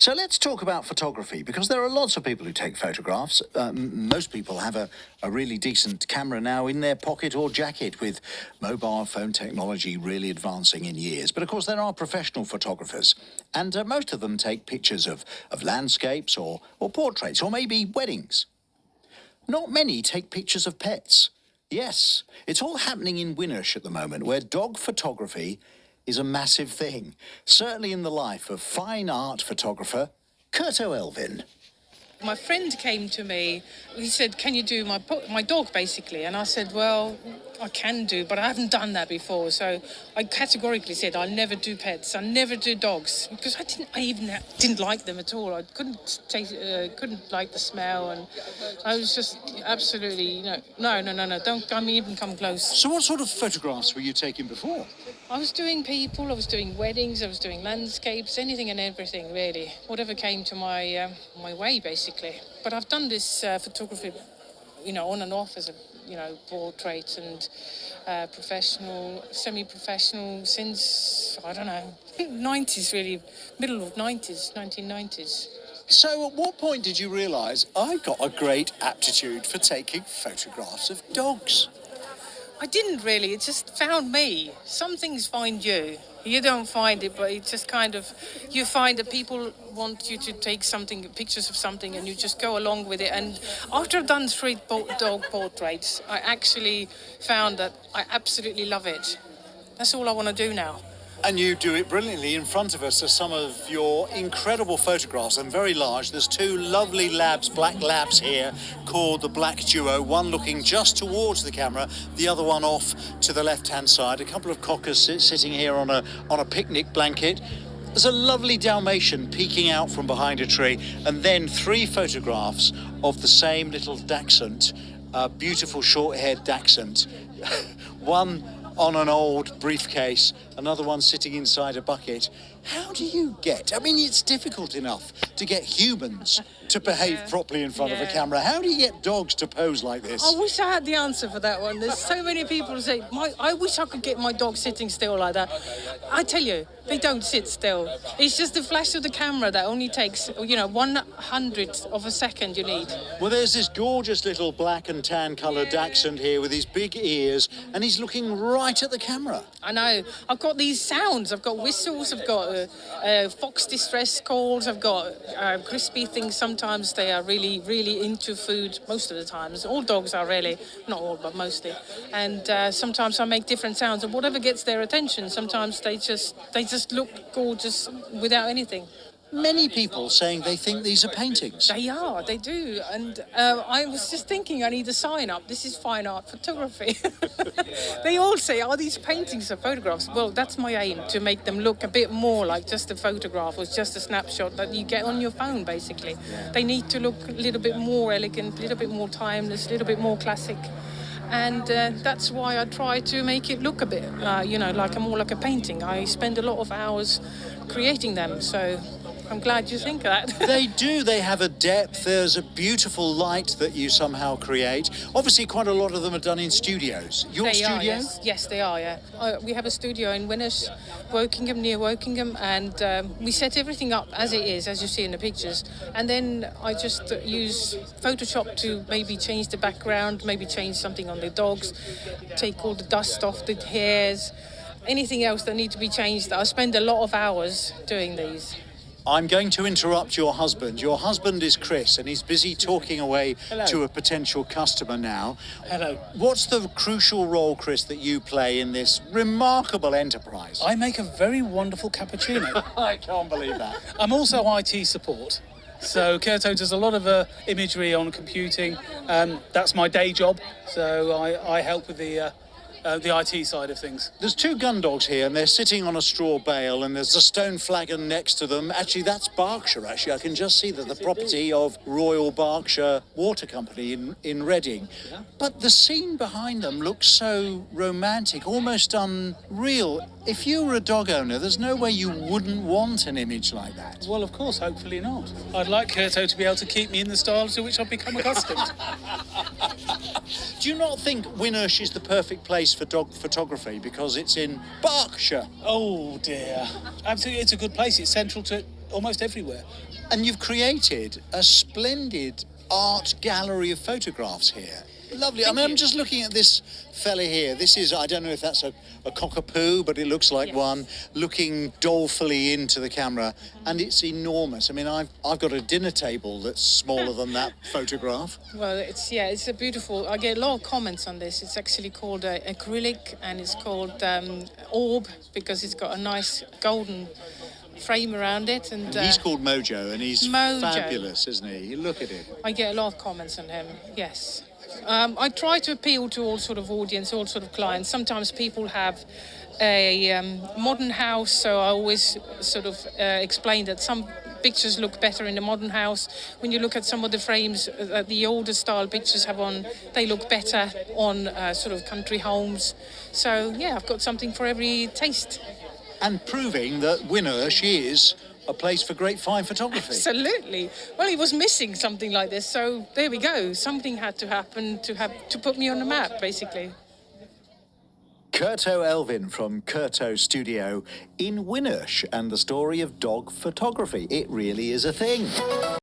So let's talk about photography, because there are lots of people who take photographs. Most people have a really decent camera now in their pocket or jacket, with mobile phone technology really advancing in years. But of course there are professional photographers, and most of them take pictures of landscapes or portraits or maybe weddings. Not many take pictures of pets. Yes, it's all happening in Winnersh at the moment, where dog photography is a massive thing. Certainly in the life of fine art photographer Kerto Elvin. My friend came to me, he said, can you do my dog, basically? And I said, well, I can do, but I haven't done that before. So I categorically said, I'll never do pets, I'll never do dogs, because I didn't like them at all. I couldn't like the smell, and I was just absolutely, no, don't even come close. So what sort of photographs were you taking before? I was doing people, I was doing weddings, I was doing landscapes, anything and everything, really. Whatever came to my way, basically. But I've done this photography, on and off as portraits and professional, semi-professional since, I don't know, 90s, really, middle of 90s, 1990s. So at what point did you realise, I've got a great aptitude for taking photographs of dogs? I didn't really, it just found me. Some things find you. You don't find it, but it just you find that people want you to take pictures of something, and you just go along with it. And after I've done 3 dog portraits, I actually found that I absolutely love it. That's all I want to do now. And you do it brilliantly. In front of us are some of your incredible photographs, and very large. There's 2 lovely black labs here, called the Black Duo, one looking just towards the camera, the other one off to the left-hand side. A couple of cockers sitting here on a picnic blanket. There's a lovely Dalmatian peeking out from behind a tree, and then 3 photographs of the same little dachshund, a beautiful short-haired dachshund. One on an old briefcase, another one sitting inside a bucket. How do you get, it's difficult enough to get humans to behave properly in front of a camera. How do you get dogs to pose like this? I wish I had the answer for that one. There's so many people who say, I wish I could get my dog sitting still like that. I tell you, they don't sit still. It's just the flash of the camera that only takes, 1/100th of a second you need. Well, there's this gorgeous little black and tan coloured dachshund here with his big ears, and he's looking right at the camera. I know. I've got these sounds. I've got whistles. I've got fox distress calls. I've got crispy things. Sometimes they are really, really into food. Most of the times. All dogs are really. Not all, but mostly. And sometimes I make different sounds. And whatever gets their attention, sometimes they just look gorgeous without anything. Many people saying they think these are paintings. They do. And I was just thinking, I need a sign up. This is fine art photography. They all say, are these paintings or photographs? Well, that's my aim, to make them look a bit more like just a photograph or just a snapshot that you get on your phone, basically. They need to look a little bit more elegant, a little bit more timeless, a little bit more classic. And that's why I try to make it look a bit, more like a painting. I spend a lot of hours creating them, so I'm glad you think that. They do. They have a depth. There's a beautiful light that you somehow create. Obviously, quite a lot of them are done in studios. Your studio? Yes, they are, yeah. We have a studio in Winnersh, Wokingham, near Wokingham, and we set everything up as it is, as you see in the pictures. And then I just use Photoshop to maybe change the background, maybe change something on the dogs, take all the dust off the hairs, anything else that needs to be changed. I spend a lot of hours doing these. I'm going to interrupt your husband. Your husband is Chris, and he's busy talking away to a potential customer now. Hello. What's the crucial role, Chris, that you play in this remarkable enterprise? I make a very wonderful cappuccino. I can't believe that. I'm also IT support. So Kerto does a lot of imagery on computing. That's my day job. So I help with the IT side of things. There's 2 gun dogs here, and they're sitting on a straw bale, and there's a stone flagon next to them. Actually, that's Berkshire, I can just see that the property of Royal Berkshire Water Company in Reading. Yeah. But the scene behind them looks so romantic, almost unreal. If you were a dog owner, there's no way you wouldn't want an image like that. Well, of course, hopefully not. I'd like Kerto to be able to keep me in the style to which I've become accustomed. Do you not think Winnersh is the perfect place for dog photography because it's in Berkshire? Oh dear. Absolutely, it's a good place. It's central to almost everywhere. And you've created a splendid art gallery of photographs here. Lovely. Thank I'm you. just looking at this fella here. This is, I don't know if that's a cockapoo, but it looks like Yes. one, looking dolefully into the camera. And it's enormous. I mean, I've got a dinner table that's smaller than that photograph. Well, it's a beautiful. I get a lot of comments on this. It's actually called acrylic, and it's called orb because it's got a nice golden frame around it. And He's called Mojo, and he's Mojo. fabulous, isn't he? Look at him. I get a lot of comments on him. Yes. I try to appeal to all sort of audience, all sort of clients. Sometimes people have a modern house, so I always sort of explain that some pictures look better in the modern house. When you look at some of the frames that the older style pictures have on, they look better on sort of country homes. So, yeah, I've got something for every taste. And proving that Winnersh is a place for great fine photography. Absolutely. Well, he was missing something like this, so there we go. Something had to happen to put me on the map, basically. Kerto Elvin from Kerto Studio in Winnersh and the story of dog photography. It really is a thing.